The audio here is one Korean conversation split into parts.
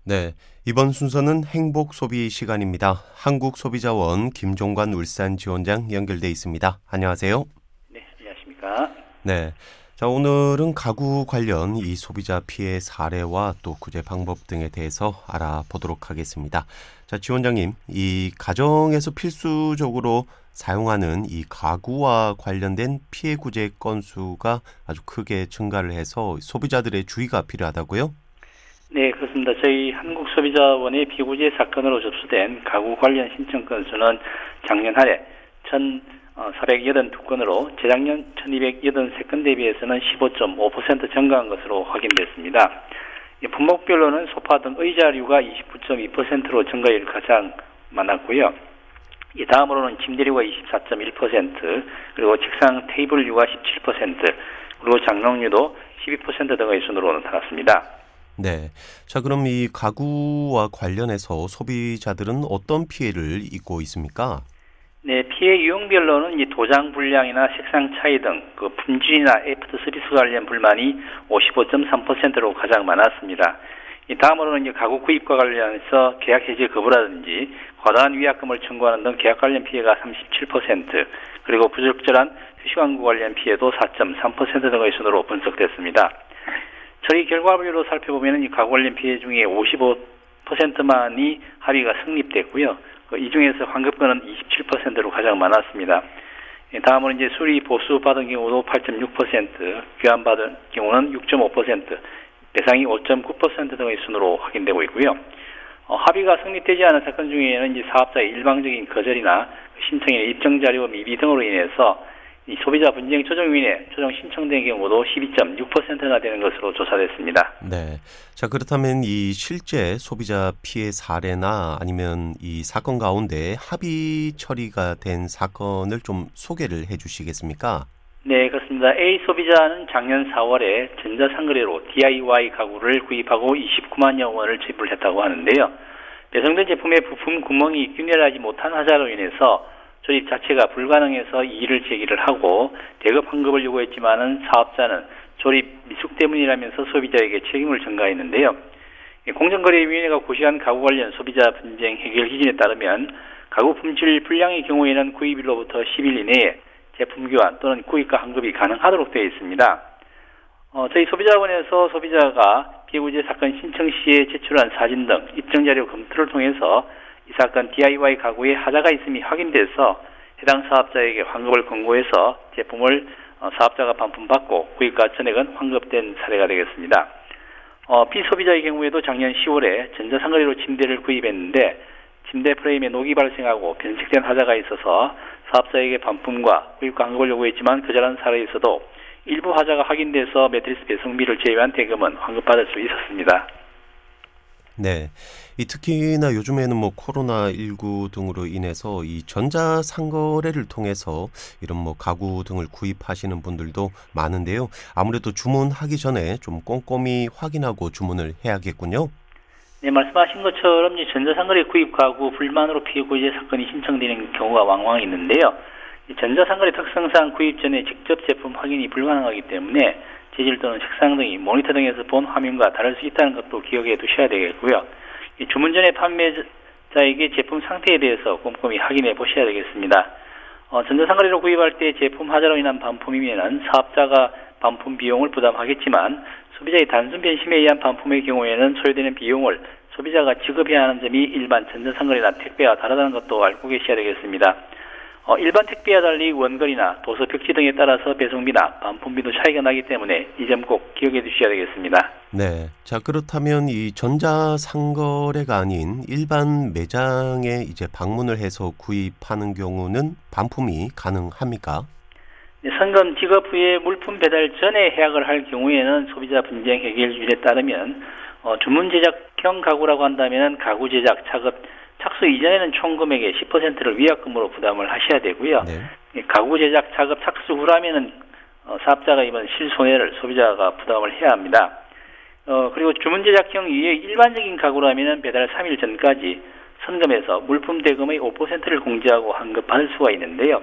네, 이번 순서는 행복 소비 시간입니다. 한국소비자원 김종관 울산지원장 연결돼 있습니다. 안녕하세요. 네, 안녕하십니까. 네, 자 오늘은 가구 관련 이 소비자 피해 사례와 또 구제 방법 등에 대해서 알아보도록 하겠습니다. 자, 지원장님, 이 가정에서 필수적으로 사용하는 이 가구와 관련된 피해 구제 건수가 아주 크게 증가를 해서 소비자들의 주의가 필요하다고요? 네, 그렇습니다. 저희 한국소비자원의 피구제 사건으로 접수된 가구 관련 신청 건수는 작년 한 해 1,482건으로 재작년 1,283건 대비해서는 15.5% 증가한 것으로 확인됐습니다. 품목별로는 소파 등 의자류가 29.2%로 증가율이 가장 많았고요. 이 다음으로는 침대류가 24.1%, 그리고 책상 테이블류가 17%, 그리고 장롱류도 12% 등의 순으로 나타났습니다. 네. 자, 그럼 이 가구와 관련해서 소비자들은 어떤 피해를 입고 있습니까? 네, 피해 유형별로는 이 도장 불량이나 색상 차이 등 그 품질이나 애프터 서비스 관련 불만이 55.3%로 가장 많았습니다. 이 다음으로는 이 가구 구입과 관련해서 계약 해지 거부라든지 과다한 위약금을 청구하는 등 계약 관련 피해가 37%, 그리고 부적절한 휴식 광고 관련 피해도 4.3% 등의 순으로 분석됐습니다. 처리 결과별로 살펴보면 이 가구 관련 피해 중에 55%만이 합의가 성립됐고요. 이 중에서 환급금은 27%로 가장 많았습니다. 다음으로 이제 수리 보수 받은 경우도 8.6%, 교환 받은 경우는 6.5%, 배상이 5.9% 등의 순으로 확인되고 있고요. 합의가 성립되지 않은 사건 중에는 이제 사업자의 일방적인 거절이나 신청인의 입증 자료 미비 등으로 인해서 이 소비자 분쟁 조정 위원회 조정 신청된 경우도 12.6%나 되는 것으로 조사됐습니다. 네. 자, 그렇다면 이 실제 소비자 피해 사례나 아니면 이 사건 가운데 합의 처리가 된 사건을 좀 소개를 해 주시겠습니까? 네, 그렇습니다. A 소비자는 작년 4월에 전자상거래로 DIY 가구를 구입하고 29만여 원을 지불했다고 하는데요. 배송된 제품의 부품 구멍이 균열하지 못한 하자로 인해서 조립 자체가 불가능해서 이의를 제기를 하고 대급 환급을 요구했지만은 사업자는 조립 미숙 때문이라면서 소비자에게 책임을 전가했는데요. 공정거래위원회가 고시한 가구 관련 소비자 분쟁 해결 기준에 따르면 가구 품질 불량의 경우에는 구입일로부터 10일 이내에 제품 교환 또는 구입과 환급이 가능하도록 되어 있습니다. 저희 소비자원에서 소비자가 피해구제 사건 신청 시에 제출한 사진 등 입증자료 검토를 통해서 이 사건 DIY 가구에 하자가 있음이 확인돼서 해당 사업자에게 환급을 권고해서 제품을 사업자가 반품받고 구입가 전액은 환급된 사례가 되겠습니다. 피소비자의 경우에도 작년 10월에 전자상거래로 침대를 구입했는데 침대 프레임에 녹이 발생하고 변색된 하자가 있어서 사업자에게 반품과 구입과 환급을 요구했지만 거절한 사례에서도 일부 하자가 확인돼서 매트리스 배송비를 제외한 대금은 환급받을 수 있었습니다. 네. 이 특히나 요즘에는 뭐 코로나19 등으로 인해서 이 전자상거래를 통해서 이런 뭐 가구 등을 구입하시는 분들도 많은데요. 아무래도 주문하기 전에 좀 꼼꼼히 확인하고 주문을 해야겠군요. 네, 말씀하신 것처럼 이 전자상거래 구입 가구 불만으로 피해구제 사건이 신청되는 경우가 왕왕 있는데요. 이 전자상거래 특성상 구입 전에 직접 제품 확인이 불가능하기 때문에 재질 또는 색상 등이 모니터 등에서 본 화면과 다를 수 있다는 것도 기억해 두셔야 되겠고요. 주문 전에 판매자에게 제품 상태에 대해서 꼼꼼히 확인해 보셔야 되겠습니다. 전자상거래로 구입할 때 제품 하자로 인한 반품이면 사업자가 반품 비용을 부담하겠지만 소비자의 단순 변심에 의한 반품의 경우에는 소요되는 비용을 소비자가 지급해야 하는 점이 일반 전자상거래나 택배와 다르다는 것도 알고 계셔야 되겠습니다. 일반 택배와 달리 원거리나 도서 벽지 등에 따라서 배송비나 반품비도 차이가 나기 때문에 이 점 꼭 기억해 두셔야 되겠습니다. 네. 자, 그렇다면 이 전자상거래가 아닌 일반 매장에 이제 방문을 해서 구입하는 경우는 반품이 가능합니까? 선금 지급 후에 물품 배달 전에 해약을 할 경우에는 소비자 분쟁 해결률에 따르면 주문 제작형 가구라고 한다면 가구 제작 착수 이전에는 총 금액의 10%를 위약금으로 부담을 하셔야 되고요. 네. 가구 제작 작업 착수 후라면은 사업자가 입은 실손해를 소비자가 부담을 해야 합니다. 그리고 주문 제작형 이외의 일반적인 가구라면은 배달 3일 전까지 선금에서 물품 대금의 5%를 공제하고 환급받을 수가 있는데요.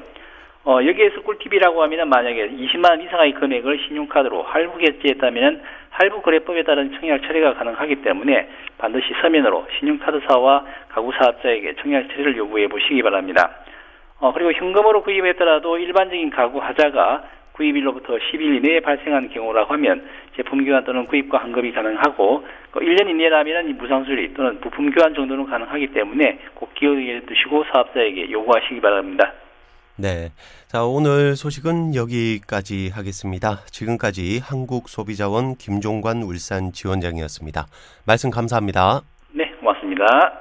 여기에서 꿀팁이라고 하면 만약에 20만 원 이상의 금액을 신용카드로 할부 결제했다면 할부 거래법에 따른 청약 처리가 가능하기 때문에 반드시 서면으로 신용카드사와 가구 사업자에게 청약 처리를 요구해 보시기 바랍니다. 그리고 현금으로 구입했더라도 일반적인 가구 하자가 구입일로부터 10일 이내에 발생한 경우라고 하면 제품 교환 또는 구입과 환급이 가능하고 1년 이내라면 무상 수리 또는 부품 교환 정도는 가능하기 때문에 꼭 기억해 두시고 사업자에게 요구하시기 바랍니다. 네. 자, 오늘 소식은 여기까지 하겠습니다. 지금까지 한국소비자원 김종관 울산 지원장이었습니다. 말씀 감사합니다. 네, 고맙습니다.